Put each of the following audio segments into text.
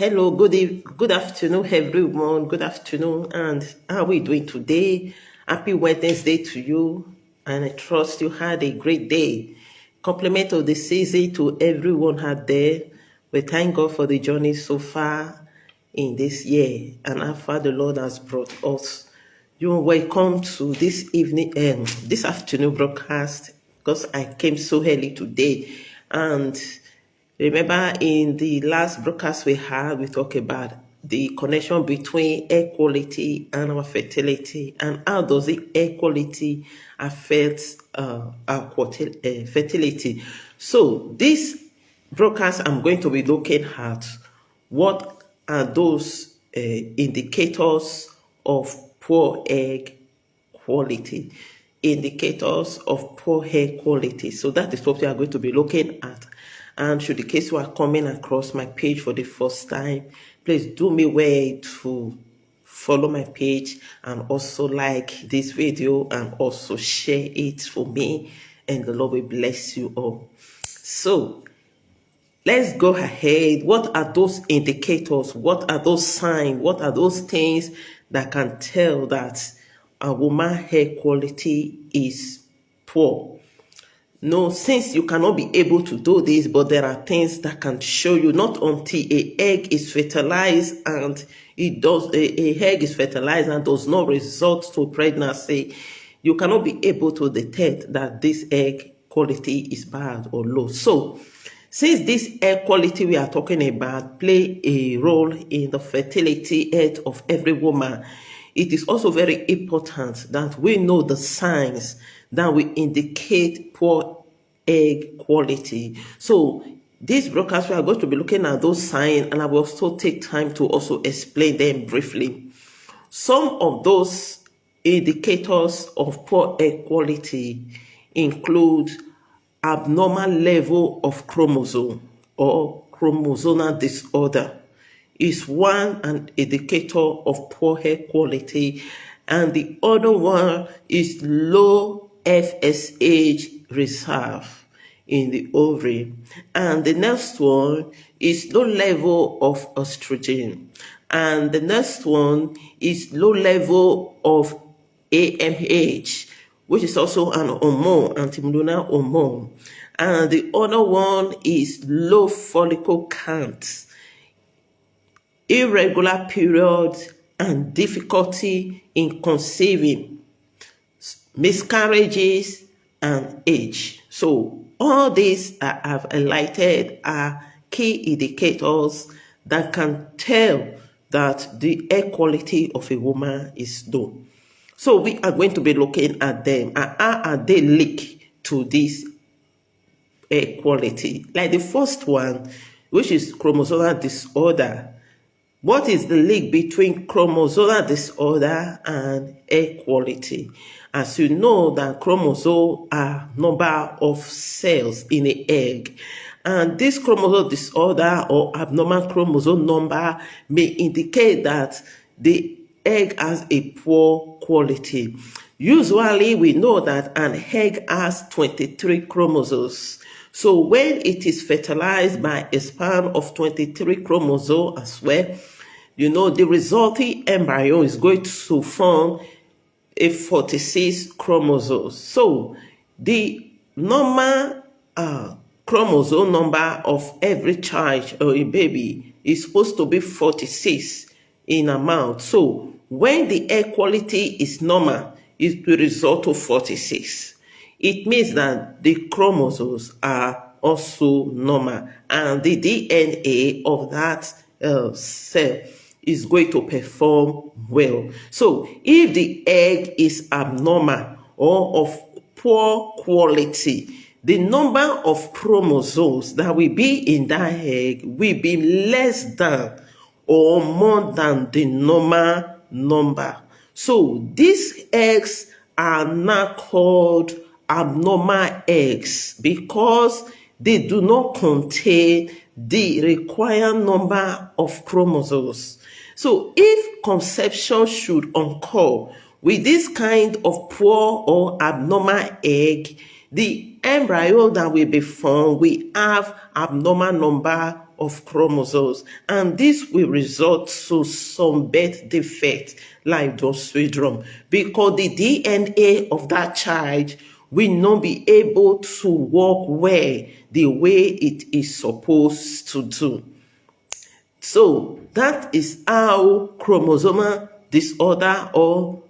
Hello, good afternoon, everyone. Good afternoon, and how are we doing today? Happy Wednesday to you, and I trust you had a great day. Compliment of the season to everyone out there. We thank God for the journey so far in this year, and how far the Lord has brought us. You're welcome to this this afternoon broadcast because I came so early today, and remember, in the last broadcast we had, we talked about the connection between air quality and our fertility, and how does the air quality affect our fertility. So, this broadcast, I'm going to be looking at what are those indicators of poor egg quality. Indicators of poor hair quality. So that is what we are going to be looking at. And should the case you are coming across my page for the first time, please do me well to follow my page and also like this video and also share it for me, and the Lord will bless you all. So let's go ahead. What are those indicators? What are those signs? What are those things that can tell that a woman's hair quality is poor? No, since you cannot be able to do this, but there are things that can show you not until a egg is fertilized and a egg is fertilized and does not result to pregnancy, you cannot be able to detect that this egg quality is bad or low. So, since this air quality we are talking about play a role in the fertility health of every woman, it is also very important that we know the signs that will indicate poor egg quality. So this broadcast, we are going to be looking at those signs, and I will also take time to also explain them briefly. Some of those indicators of poor egg quality include abnormal level of chromosome or chromosomal disorder is an indicator of poor hair quality, and the other one is low FSH reserve in the ovary, and the next one is low level of estrogen, and the next one is low level of AMH, which is also an hormone, antimonal hormone, and the other one is low follicle count, irregular periods, and difficulty in conceiving, miscarriages, and age. So all these I have highlighted are key indicators that can tell that the air quality of a woman is low. So we are going to be looking at them and how are they linked to this air quality. Like the first one, which is chromosomal disorder. What is the link between chromosomal disorder and air quality? As you know, that chromosomes are number of cells in the egg, and this chromosome disorder or abnormal chromosome number may indicate that the egg has a poor quality. Usually, we know that an egg has 23 chromosomes. So when it is fertilized by a span of 23 chromosomes as well, the resulting embryo is going to form a 46 chromosomes. So the normal chromosome number of every child or a baby is supposed to be 46 in amount. So when the air quality is normal, it will result to 46. It means that the chromosomes are also normal, and the DNA of that cell is going to perform well. So if the egg is abnormal or of poor quality, the number of chromosomes that will be in that egg will be less than or more than the normal number. So these eggs are now called abnormal eggs because they do not contain the required number of chromosomes. So if conception should occur with this kind of poor or abnormal egg, the embryo that will be formed will have abnormal number of chromosomes, and this will result to some birth defect like Down syndrome, because the DNA of that child will not be able to work well the way it is supposed to do. So that is how chromosomal disorder or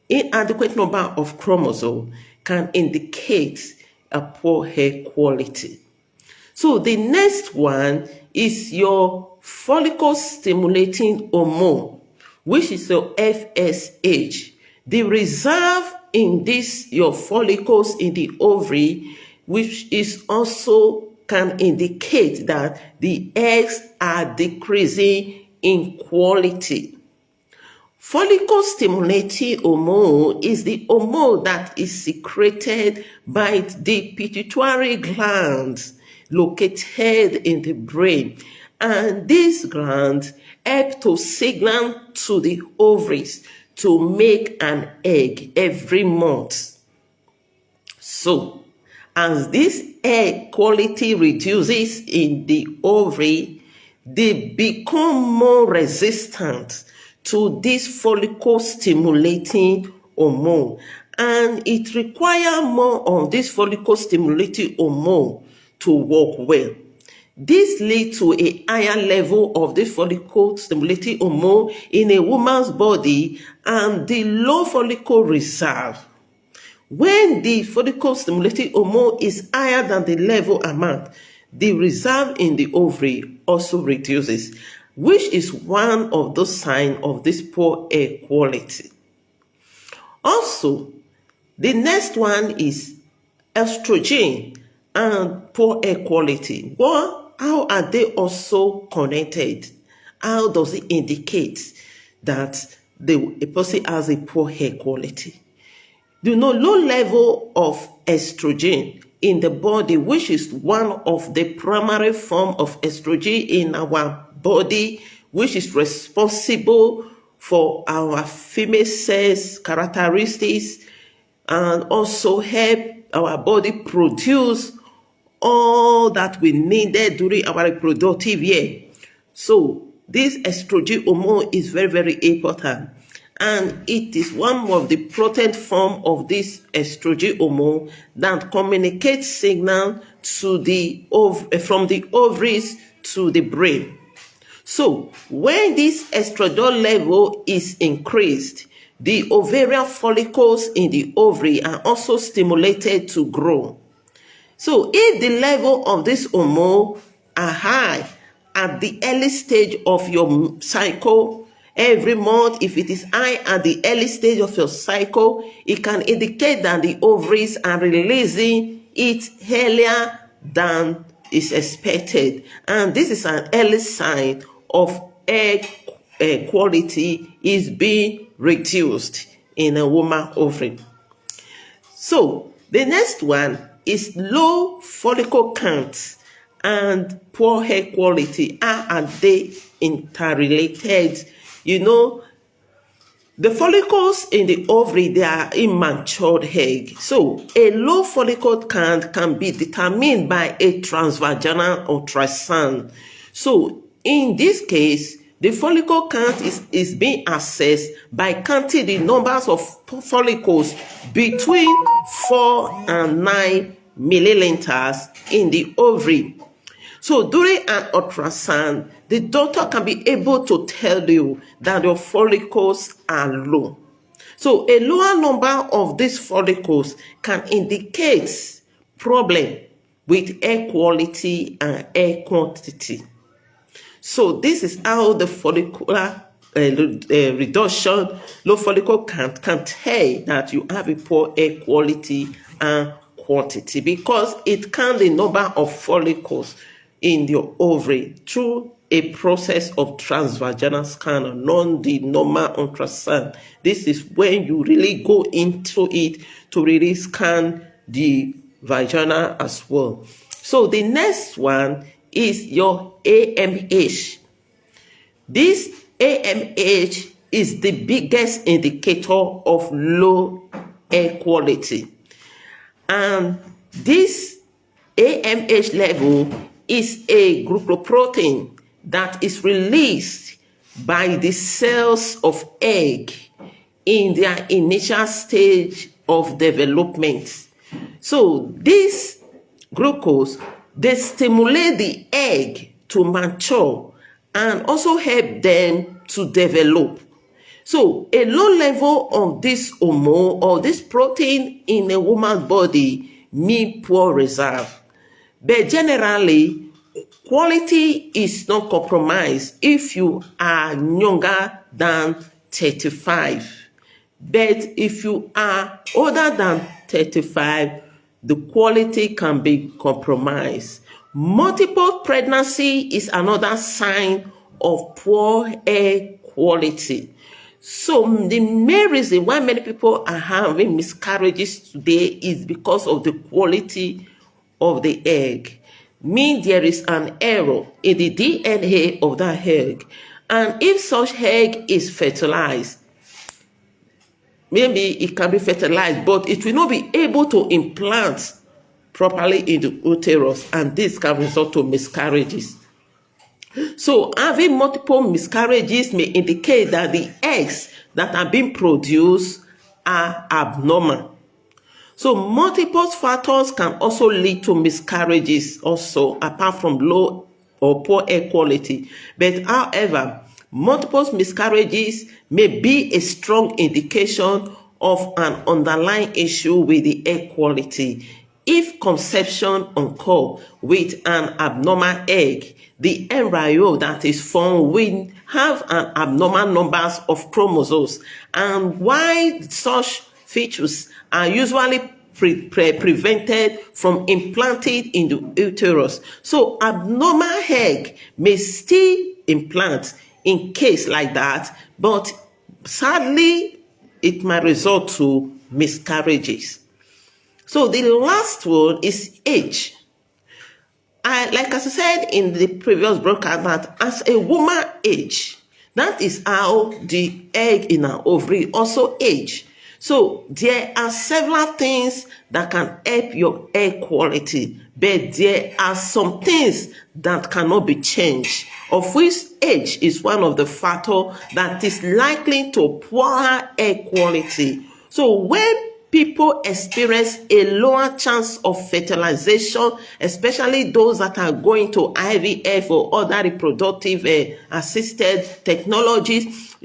inadequate number of chromosomes can indicate a poor hair quality. So the next one is your follicle stimulating hormone, which is your FSH. The reserve in this your follicles in the ovary, which is also can indicate that the eggs are decreasing in quality. Follicle stimulating hormone is the hormone that is secreted by the pituitary glands located in the brain, and these glands help to signal to the ovaries to make an egg every month. So, as this egg quality reduces in the ovary, they become more resistant to this follicle stimulating hormone, and it requires more of this follicle stimulating hormone to work well. This leads to a higher level of the follicle stimulating hormone in a woman's body and the low follicle reserve. When the follicle stimulating hormone is higher than the level amount, the reserve in the ovary also reduces, which is one of those signs of this poor hair quality. Also, the next one is estrogen and poor hair quality. Well, how are they also connected? How does it indicate that a person has a poor hair quality? Low level of estrogen in the body, which is one of the primary form of estrogen in our body, which is responsible for our female sex characteristics and also help our body produce all that we needed during our reproductive year. So this estrogen hormone is very, very important, and it is one of the potent form of this estrogen hormone that communicates signal to the from the ovaries to the brain. So when this estrogen level is increased, the ovarian follicles in the ovary are also stimulated to grow. So if the level of this hormone are high at the early stage of your cycle, every month, if it is high at the early stage of your cycle, it can indicate that the ovaries are releasing it earlier than is expected. And this is an early sign of egg quality is being reduced in a woman ovary. So the next one is low follicle count and poor hair quality. How are they interrelated? The follicles in the ovary, they are immature egg. So a low follicle count can be determined by a transvaginal ultrasound. So in this case, the follicle count is being assessed by counting the numbers of follicles between 4 and 9 milliliters in the ovary. So during an ultrasound, the doctor can be able to tell you that your follicles are low. So a lower number of these follicles can indicate problem with hair quality and hair quantity. So this is how the follicular reduction, low follicle count can tell that you have a poor hair quality and quantity, because it counts the number of follicles in your ovary through a process of transvaginal scan and not the normal ultrasound. This is when you really go into it to really scan the vagina as well. So the next one is your AMH. This AMH is the biggest indicator of low hair quality. And This AMH level is a glycoprotein that is released by the cells of egg in their initial stage of development. So this glucose, they stimulate the egg to mature and also help them to develop. So a low level of this hormone or this protein in a woman's body mean poor reserve. But generally, quality is not compromised if you are younger than 35. But if you are older than 35, the quality can be compromised. Multiple pregnancy is another sign of poor egg quality. So the main reason why many people are having miscarriages today is because of the quality of the egg. Means there is an error in the DNA of that egg. And if such egg is fertilized, maybe it can be fertilized, but it will not be able to implant properly in the uterus, and this can result to miscarriages. So having multiple miscarriages may indicate that the eggs that are being produced are abnormal. So multiple factors can also lead to miscarriages also, apart from low or poor egg quality. But however, multiple miscarriages may be a strong indication of an underlying issue with the egg quality. If conception occurs with an abnormal egg, the embryo that is formed will have an abnormal numbers of chromosomes, and while such features are usually prevented from implanted in the uterus. So abnormal egg may still implant in case like that, but sadly, it might result to miscarriages. So the last one is age. Like as I said in the previous broadcast, that as a woman age, that is how the egg in her ovary also age. So there are several things that can help your egg quality, but there are some things that cannot be changed, of which age is one of the factors that is likely to poor egg quality. So when people experience a lower chance of fertilization, especially those that are going to IVF or other reproductive assisted technologies,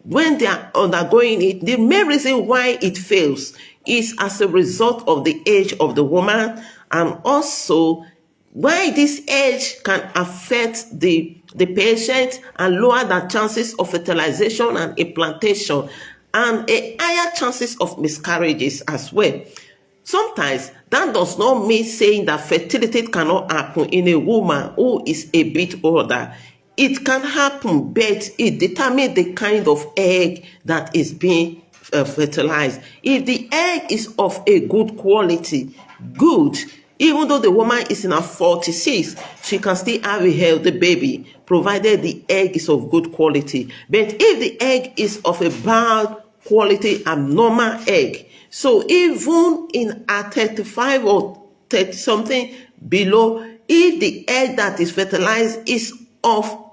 when they are undergoing it, the main reason why it fails is as a result of the age of the woman, and also why this age can affect the patient and lower the chances of fertilization and implantation, and a higher chances of miscarriages as well. Sometimes that does not mean saying that fertility cannot happen in a woman who is a bit older. It can happen, but it determines the kind of egg that is being fertilized. If the egg is of a good quality, good, even though the woman is in her 46, she can still have a healthy baby, provided the egg is of good quality. But if the egg is of a bad quality, abnormal egg, so even in a 35 or 30 something below, if the egg that is fertilized is of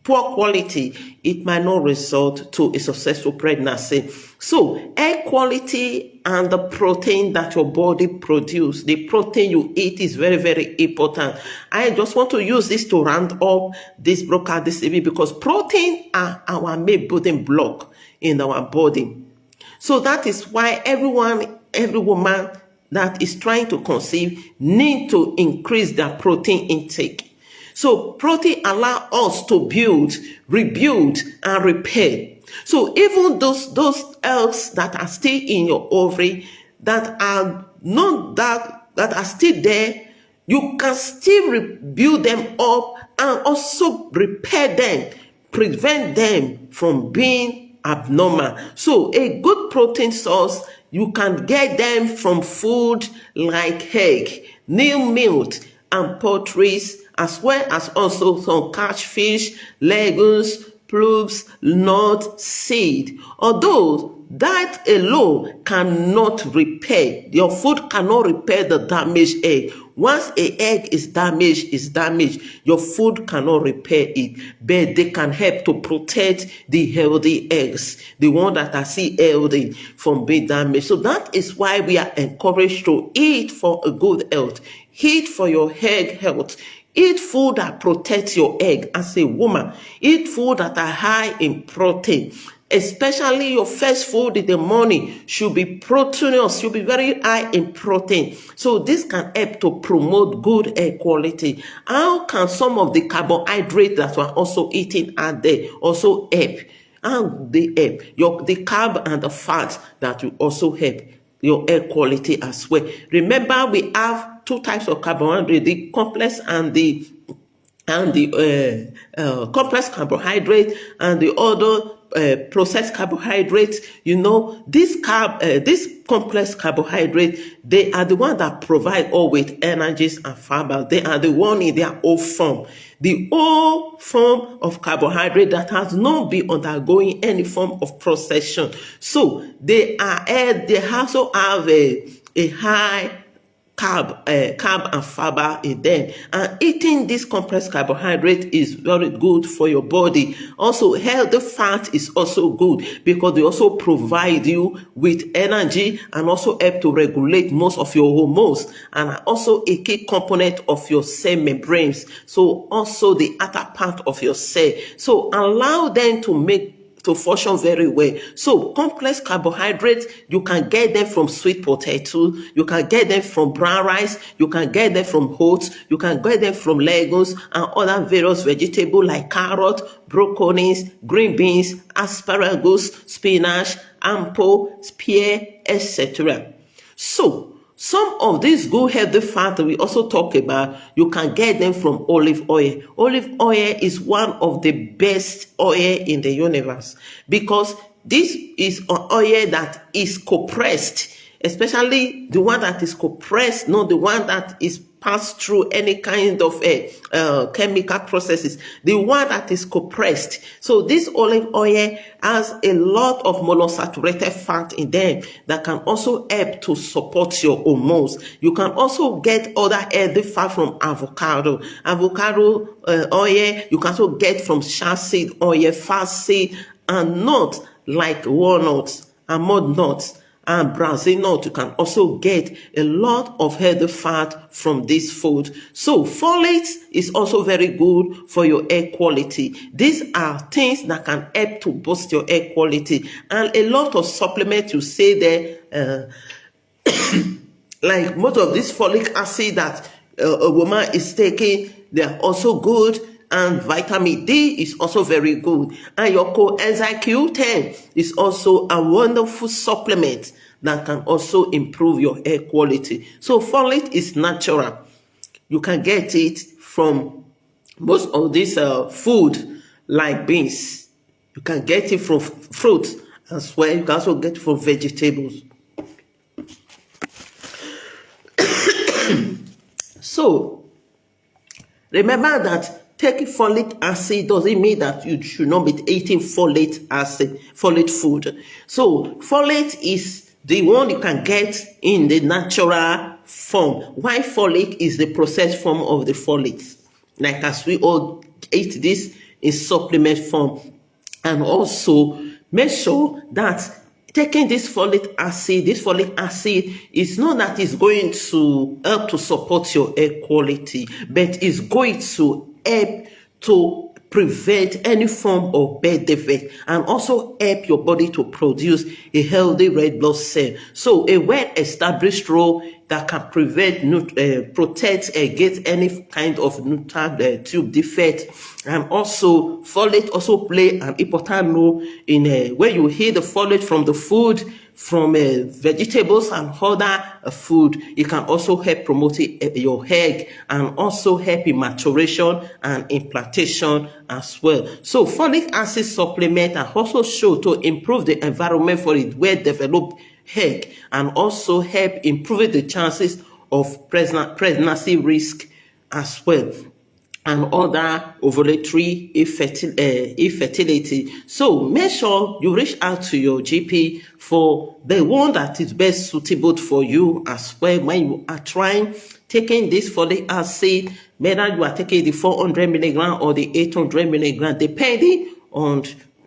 poor quality, it might not result to a successful pregnancy. So egg quality and the protein that your body produces, the protein you eat, is very, very important. I just want to use this to round up this broadcast this evening, because protein are our main building block in our body. So that is why every woman that is trying to conceive need to increase their protein intake. So protein allow us to build, rebuild, and repair. So even those eggs that are still in your ovary, that are not that are still there, you can still rebuild them up and also repair them, prevent them from being abnormal. So a good protein source, you can get them from food like egg, new milk, and poultry, as well as also some catfish, legumes, plumes, nuts, seed. Although that alone cannot repair. Your food cannot repair the damaged egg. Once an egg is damaged, your food cannot repair it. But they can help to protect the healthy eggs, the one that are still healthy, from being damaged. So that is why we are encouraged to eat for a good health. Eat for your egg health. Eat food that protects your egg as a woman. Eat food that are high in protein. Especially your first food in the morning should be proteinous, should be very high in protein. So this can help to promote good egg quality. How can some of the carbohydrates that we're also eating are there also help? And they help. The carb and the fat that will also help your egg quality as well. Remember, we have two types of carbohydrate, the complex and the complex carbohydrate, and the other processed carbohydrates. This complex carbohydrate, they are the ones that provide all with energies and fiber. They are the one in their old form. The old form of carbohydrate that has not been undergoing any form of processing. So they also have a high carb and fiber in them, and eating this complex carbohydrate is very good for your body. Also, healthy fat is also good because they also provide you with energy and also help to regulate most of your hormones, and are also a key component of your cell membranes, so also the outer part of your cell, so allow them to function very well. So complex carbohydrates, you can get them from sweet potato, you can get them from brown rice, you can get them from oats, you can get them from legumes and other various vegetables like carrot, broccoli, green beans, asparagus, spinach, ampo, spear, etc. So some of these good healthy fats we also talk about, you can get them from olive oil. Olive oil is one of the best oil in the universe because this is an oil that is compressed, especially the one that is compressed, not the one that is passed through any kind of chemical processes, the one that is compressed. So this olive oil has a lot of monosaturated fat in them that can also help to support your hormones. You can also get other healthy fat from avocado oil. You can also get from chia seed oil, flax seed, and nuts like walnuts, almond nuts, and Brazil nut. You can also get a lot of healthy fat from this food. So folate is also very good for your egg quality. These are things that can help to boost your egg quality, and a lot of supplements you say there, like most of this folic acid that a woman is taking, they are also good. And vitamin D is also very good. And your coenzyme Q10 is also a wonderful supplement that can also improve your egg quality. So folate is natural. You can get it from most of this food like beans. You can get it from fruits as well. You can also get it from vegetables. So remember that taking folic acid doesn't mean that you should not be eating folate food. So folate is the one you can get in the natural form, while folic is the processed form of the folate, like as we all eat this in supplement form. And also make sure that taking this folic acid is not that it's going to help to support your egg quality, but it's going to help to prevent any form of birth defect and also help your body to produce a healthy red blood cell. So a well-established role that can protect against any kind of nutrient tube defect. And also folate also play an important role in when you heat the folate from the food, from vegetables and other food. It can also help promote your egg and also help in maturation and implantation as well. So folic acid supplement are also shown to improve the environment for a well-developed egg and also help improve the chances of pregnancy risk as well. and other ovulatory infertility. So make sure you reach out to your GP for the one that is best suitable for you as well when you are trying taking this folic acid, whether you are taking the 400 milligram or the 800 milligram, depending on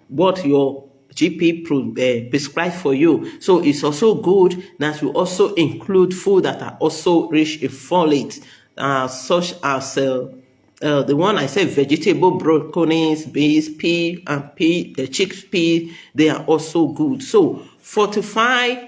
what your GP prescribe for you. So it's also good that you also include food that are also rich in folate, such as the one I said, vegetable broccoli, beans, pea, and the chickpea, they are also good. So fortify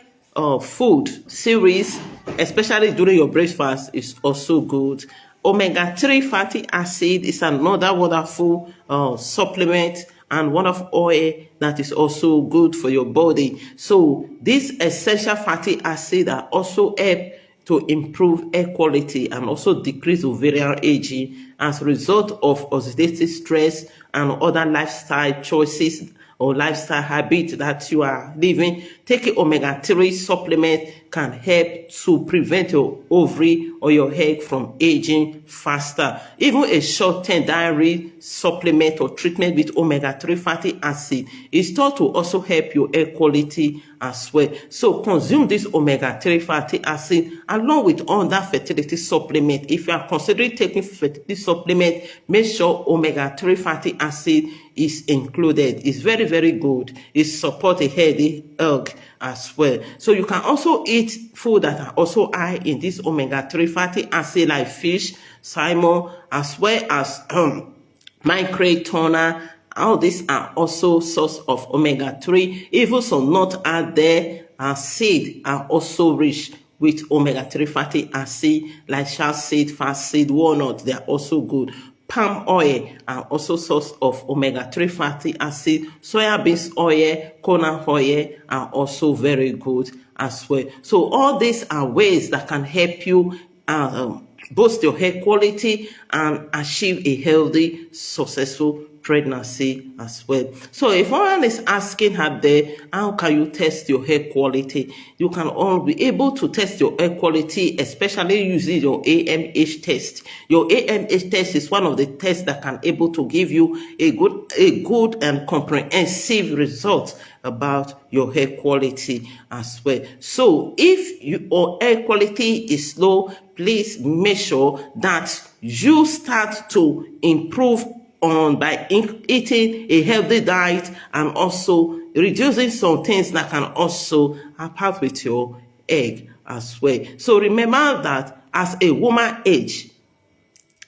food series, especially during your breakfast, is also good. Omega-3 fatty acid is another wonderful supplement and one of oil that is also good for your body. So these essential fatty acids are also help to improve air quality and also decrease ovarian aging as a result of oxidative stress and other lifestyle choices or lifestyle habits that you are living. Taking omega-3 supplement can help to prevent your ovary or your egg from aging faster. Even a short-term diary supplement or treatment with omega-3 fatty acid is thought to also help your air quality as well. So consume this omega-3 fatty acid along with other fertility supplement. If you are considering taking fertility supplement, make sure omega-3 fatty acid is included. It's very, very good. It supports a healthy egg as well. So you can also eat food that are also high in this omega-3 fatty acid like fish, salmon, as well as mackerel, tuna. All these are also source of omega-3. Even some nuts out there and seed are also rich with omega-3 fatty acid like chia seed, flax seed, walnut. They are also good. Palm oil are also source of omega-3 fatty acid. Soya beans oil, coconut oil are also very good as well. So all these are ways that can help you boost your hair quality and achieve a healthy, successful pregnancy as well. So if one is asking out there, how can you test your hair quality? You can all be able to test your hair quality, especially using your AMH test. Your AMH test is one of the tests that can able to give you a good and comprehensive result about your hair quality as well. So if your hair quality is low, please make sure that you start to improve on by eating a healthy diet and also reducing some things that can also help with your egg as well. So remember that as a woman age,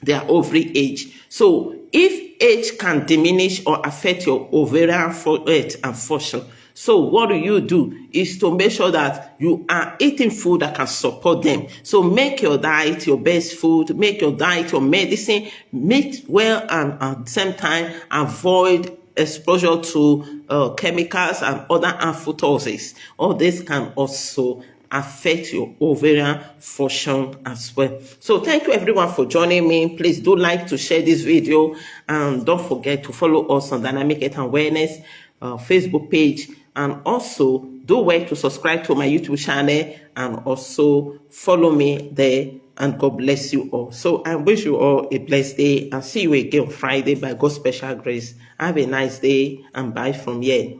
their ovary age. So if age can diminish or affect your ovarian health and function, so what do is to make sure that you are eating food that can support them. So make your diet your best food, make your diet your medicine, meet well, and at the same time avoid exposure to chemicals and other harmful toxins. All this can also affect your ovarian function as well. So thank you everyone for joining me. Please do like to share this video and don't forget to follow us on Dynamic Health and Wellness Facebook page, and also do well to subscribe to my YouTube channel and also follow me there, and God bless you all. So I wish you all a blessed day and see you again on Friday by God's special grace. Have a nice day and bye from here.